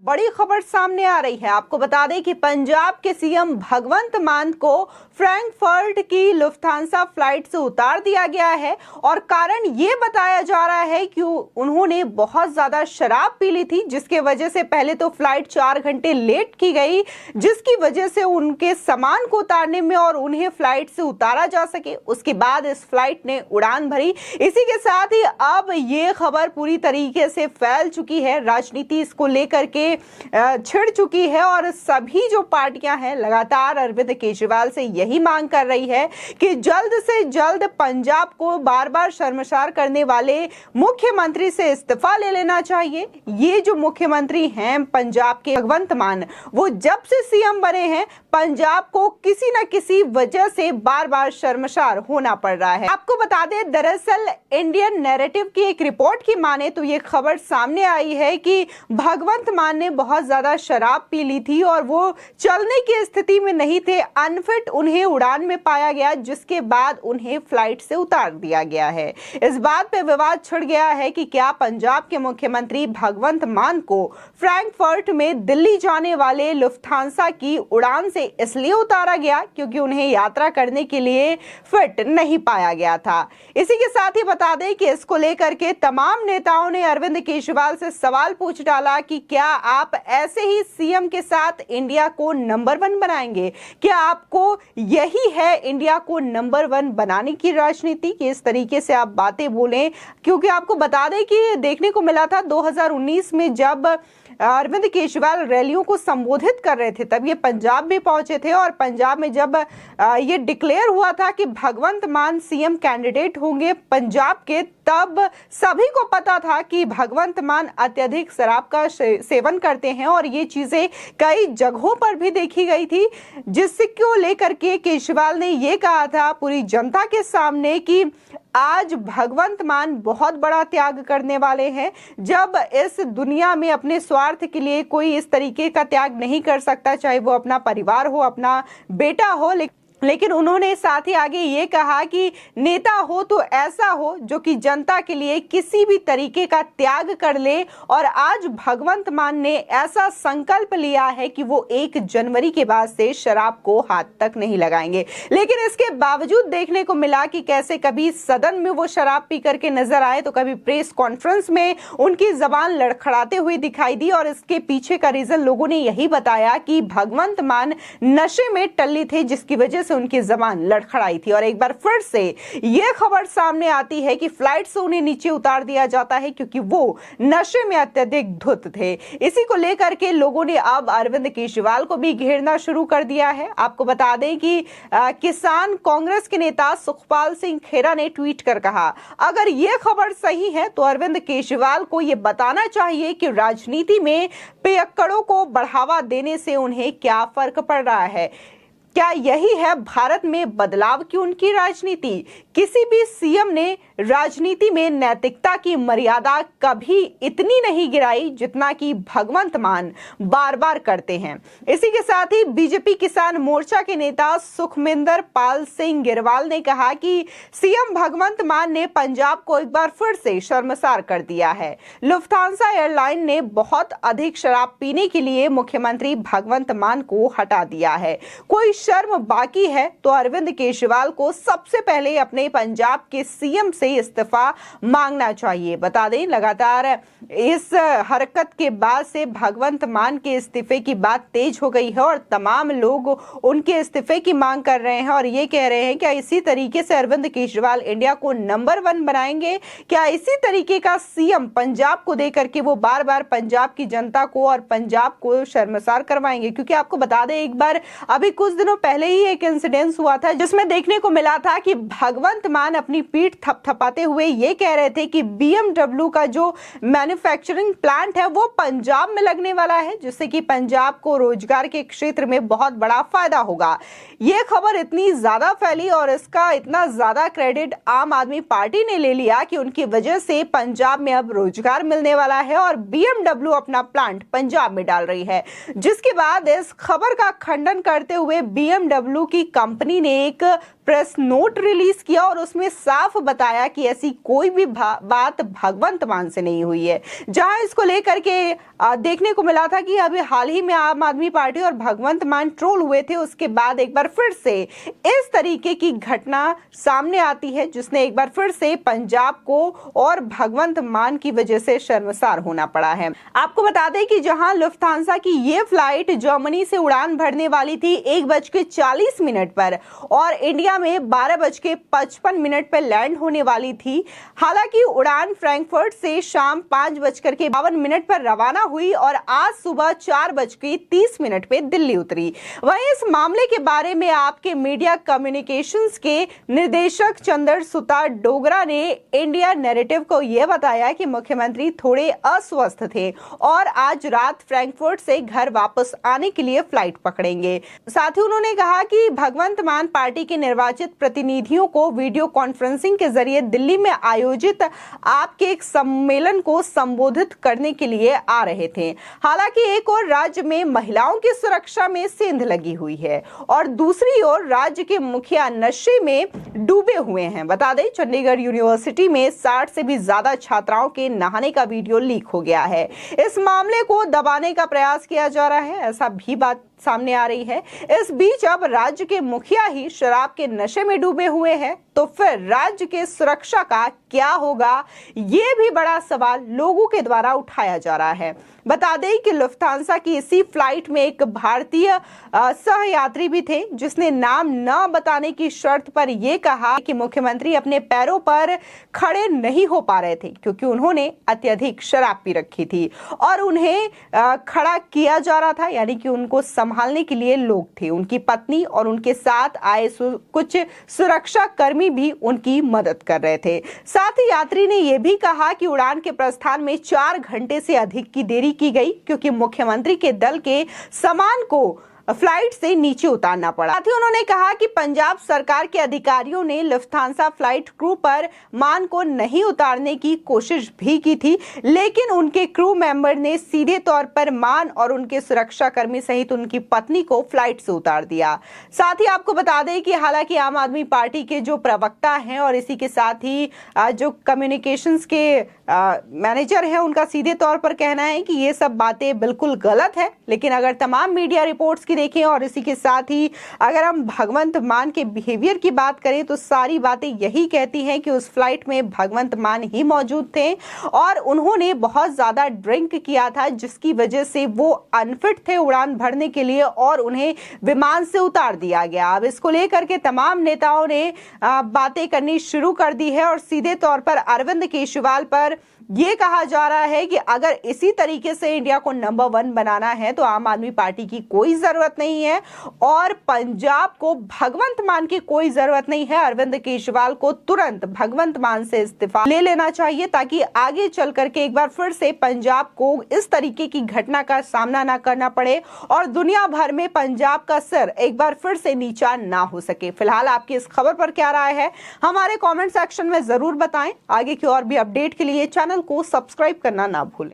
बड़ी खबर सामने आ रही है। आपको बता दें कि पंजाब के सीएम भगवंत मान को फ्रैंकफर्ट की लुफ्थांसा फ्लाइट से उतार दिया गया है और कारण ये बताया जा रहा है कि उन्होंने बहुत ज्यादा शराब पी ली थी, जिसके वजह से पहले तो फ्लाइट 4 घंटे लेट की गई, जिसकी वजह से उनके सामान को उतारने में और उन्हें फ्लाइट से उतारा जा सके। उसके बाद इस फ्लाइट ने उड़ान भरी। इसी के साथ ही अब ये खबर पूरी तरीके से फैल चुकी है, राजनीति इसको लेकर के छिड़ चुकी है और सभी जो पार्टियां हैं लगातार अरविंद केजरीवाल से यही मांग कर रही है कि जल्द से जल्द पंजाब को बार बार शर्मसार करने वाले मुख्यमंत्री से इस्तीफा ले लेना चाहिए। ये जो मुख्यमंत्री हैं पंजाब के भगवंत मान, वो जब से सीएम बने हैं पंजाब को किसी न किसी वजह से बार बार शर्मसार होना पड़ रहा है। आपको बता दें, दरअसल इंडियन नैरेटिव की एक रिपोर्ट की माने तो ये खबर सामने आई है कि भगवंत मान ने बहुत ज्यादा शराब पी ली थी और वो चलने की स्थिति में नहीं थे, अनफिट उन्हें उड़ान में पाया गया, जिसके बाद उन्हें फ्लाइट से उतार दिया गया है। इस बात पे विवाद छिड़ गया है कि क्या पंजाब के मुख्यमंत्री भगवंत मान को फ्रैंकफर्ट में दिल्ली जाने वाले लुफ्थांसा की उड़ान से इसलिए उतारा गया क्योंकि उन्हें यात्रा करने के लिए फिट नहीं पाया गया था। इसी के साथ ही बता दें कि इसको लेकर के तमाम नेताओं ने अरविंद केजरीवाल से सवाल पूछ डाला कि क्या आप ऐसे ही सीएम के साथ इंडिया को नंबर 1 बनाएंगे? क्या आपको यही है इंडिया को नंबर 1 बनाने की राजनीति कि इस तरीके से आप बातें बोलें? क्योंकि आपको बता दें कि देखने को मिला था 2019 में जब अरविंद केजरीवाल रैलियों को संबोधित कर रहे थे, तब ये पंजाब भी पहुंचे थे और पंजाब में जब ये डिक्लेयर हुआ था कि भगवंत मान सीएम कैंडिडेट होंगे पंजाब के, तब सभी को पता था कि भगवंत मान अत्यधिक शराब का सेवन करते हैं और ये चीजें कई जगहों पर भी देखी गई थी, जिसको लेकर के केजरीवाल ने ये कहा था पूरी जनता के सामने कि आज भगवंत मान बहुत बड़ा त्याग करने वाले हैं। जब इस दुनिया में अपने स्वार्थ के लिए कोई इस तरीके का त्याग नहीं कर सकता, चाहे वो अपना परिवार हो, अपना बेटा हो, लेकिन उन्होंने साथ ही आगे ये कहा कि नेता हो तो ऐसा हो जो कि जनता के लिए किसी भी तरीके का त्याग कर ले। और आज भगवंत मान ने ऐसा संकल्प लिया है कि वो 1 जनवरी के बाद से शराब को हाथ तक नहीं लगाएंगे। लेकिन इसके बावजूद देखने को मिला कि कैसे कभी सदन में वो शराब पी करके नजर आए तो कभी प्रेस कॉन्फ्रेंस में उनकी जबान लड़खड़ाते हुए दिखाई दी। और इसके पीछे का रीजन लोगों ने यही बताया कि भगवंत मान नशे में टल्ली थे, जिसकी वजह से उनकी जबान लड़खड़ाई थी। और एक बार फिर से यह खबर सामने आती है कि फ्लाइट से उन्हें नीचे उतार दिया जाता है क्योंकि वो नशे में अत्यधिक धुत थे। इसी को लेकर के लोगों ने अब अरविंद केजरीवाल को भी घेरना शुरू कर दिया है। आपको बता दें कि किसान कांग्रेस के नेता सुखपाल सिंह खेरा ने ट्वीट कर कहा, अगर यह खबर सही है तो अरविंद केजरीवाल को यह बताना चाहिए कि राजनीति में पियक्कड़ों को बढ़ावा देने से उन्हें क्या फर्क पड़ रहा है। क्या यही है भारत में बदलाव की उनकी राजनीति? किसी भी सीएम ने राजनीति में नैतिकता की मर्यादा कभी इतनी नहीं गिराई जितना कि भगवंत मान बार बार करते हैं। इसी के साथ ही बीजेपी किसान मोर्चा के नेता सुखमिंदर पाल सिंह गिरवाल ने कहा कि सीएम भगवंत मान ने पंजाब को एक बार फिर से शर्मसार कर दिया है। लुफ्थांसा एयरलाइन ने बहुत अधिक शराब पीने के लिए मुख्यमंत्री भगवंत मान को हटा दिया है। कोई शर्म बाकी है तो अरविंद केजरीवाल को सबसे पहले अपने पंजाब के सीएम से इस्तीफा मांगना चाहिए। बता दें, लगातार इस हरकत के बाद से भगवंत मान के इस्तीफे की बात तेज हो गई है और तमाम लोग उनके इस्तीफे की मांग कर रहे हैं और ये कह रहे हैं क्या इसी तरीके से अरविंद केजरीवाल इंडिया को नंबर 1 बनाएंगे? क्या इसी तरीके का सीएम पंजाब को देकर के वो बार बार पंजाब की जनता को और पंजाब को शर्मसार करवाएंगे? क्योंकि आपको बता दें, एक बार अभी कुछ दिनों पहले ही एक इंसिडेंस हुआ था जिसमें देखने को मिला था कि भगवंत मान अपनी पीठ थपथपाते हुए ये कह रहे थे कि BMW का जो मैन्युफैक्चरिंग प्लांट है वो पंजाब में लगने वाला है, जिससे कि पंजाब को रोजगार के क्षेत्र में बहुत बड़ा फायदा होगा। ये खबर इतनी ज्यादा फैली और इसका इतना ज्यादा क्रेडिट आम आदमी पार्टी ने ले लिया कि उनकी वजह से पंजाब में अब रोजगार मिलने वाला है और BMW अपना प्लांट पंजाब में डाल रही है। जिसके बाद इस खबर का खंडन करते हुए BMW की कंपनी ने एक प्रेस नोट रिलीज किया और उसमें साफ बताया कि ऐसी कोई भी बात भगवंत मान से नहीं हुई है। जहां इसको लेकर के देखने को मिला था कि अभी हाल ही में आम आदमी पार्टी और भगवंत मान ट्रोल हुए थे, उसके बाद एक बार फिर से इस तरीके की घटना सामने आती है जिसने एक बार फिर से पंजाब को और भगवंत मान की वजह से शर्मसार होना पड़ा है। आपको बता दें कि जहां लुफ्थांसा की ये फ्लाइट जर्मनी से उड़ान भरने वाली थी 1:40 पर और इंडिया में 12:55 पर लैंड होने वाली थी। हालांकि उड़ान फ्रैंकफर्ट से शाम 5:52 पर रवाना हुई और आज सुबह 4:30 पे दिल्ली उतरी। वहीं इस मामले के बारे में आपके मीडिया कम्युनिकेशंस के निदेशक चंद्र सुता डोगरा ने इंडिया नैरेटिव को यह बताया कि मुख्यमंत्री थोड़े अस्वस्थ थे और आज रात फ्रैंकफर्ट से घर वापस आने के लिए फ्लाइट पकड़ेंगे। साथ ही उन्होंने कहा कि भगवंत मान पार्टी के निर्वाचित प्रतिनिधियों को वीडियो कॉन्फ्रेंसिंग के जरिए दिल्ली में आयोजित आपके एक सम्मेलन को संबोधित करने के लिए आ रहे थे। हालांकि एक और राज्य में महिलाओं की सुरक्षा में सेंध लगी हुई है और दूसरी ओर राज्य के मुखिया नशे में डूबे हुए हैं। बता दें चंडीगढ़ यूनिवर्सिटी में 60 से भी ज्यादा छात्राओं के नहाने का वीडियो लीक हो गया है। इस मामले को दबाने का प्रयास किया जा रहा है, ऐसा भी बात सामने आ रही है। इस बीच अब राज्य के मुखिया ही शराब के नशे में डूबे हुए हैं तो फिर राज्य के सुरक्षा का क्या होगा, ये भी बड़ा सवाल लोगों के द्वारा उठाया जा रहा है। बता दें कि लुफ्थांसा की इसी फ्लाइट में एक भारतीय सहयात्री भी थे जिसने नाम न बताने की शर्त पर यह कहा कि मुख्यमंत्री अपने पैरों पर खड़े नहीं हो पा रहे थे क्योंकि उन्होंने अत्यधिक शराब पी रखी थी और उन्हें खड़ा किया जा रहा था, यानी कि उनको संभालने के लिए लोग थे। उनकी पत्नी और उनके साथ आए कुछ सुरक्षा कर्मी भी उनकी मदद कर रहे थे। साथ ही यात्री ने यह भी कहा कि उड़ान के प्रस्थान में 4 घंटे से अधिक की देरी की गई क्योंकि मुख्यमंत्री के दल के सामान को फ्लाइट से नीचे उतारना पड़ा। साथ ही उन्होंने कहा कि पंजाब सरकार के अधिकारियों ने लुफ्थांसा फ्लाइट क्रू पर मान को नहीं उतारने की कोशिश भी की थी, लेकिन उनके क्रू मेंबर ने सीधे तौर पर मान और उनके सुरक्षा कर्मी सहित उनकी पत्नी को फ्लाइट से उतार दिया। साथ ही आपको बता दें कि हालांकि आम आदमी पार्टी के जो प्रवक्ता हैं और इसी के साथ ही जो कम्युनिकेशंस के मैनेजर हैं, उनका सीधे तौर पर कहना है कि ये सब बातें बिल्कुल गलत है। लेकिन अगर तमाम मीडिया रिपोर्ट्स देखें और इसी के साथ ही अगर हम भगवंत मान के बिहेवियर की बात करें तो सारी बातें यही कहती हैं कि उस फ्लाइट में भगवंत मान ही मौजूद थे और उन्होंने बहुत ज्यादा ड्रिंक किया था जिसकी वजह से वो अनफिट थे उड़ान भरने के लिए और उन्हें विमान से उतार दिया गया। अब इसको लेकर के तमाम नेताओं ने बातें करनी शुरू कर दी है और सीधे तौर पर अरविंद केजरीवाल पर यह कहा जा रहा है कि अगर इसी तरीके से इंडिया को नंबर 1 बनाना है तो आम आदमी पार्टी की कोई जरूरत नहीं है और पंजाब को भगवंत मान की कोई जरूरत नहीं है। अरविंद केजरीवाल को तुरंत भगवंत मान से इस्तीफा ले लेना चाहिए ताकि आगे चल करके एक बार फिर से पंजाब को इस तरीके की घटना का सामना ना करना पड़े और दुनिया भर में पंजाब का सिर एक बार फिर से नीचा ना हो सके। फिलहाल आपकी इस खबर पर क्या राय है हमारे कमेंट सेक्शन में जरूर बताएं। आगे की और भी अपडेट के लिए चैनल को सब्सक्राइब करना ना भूलें।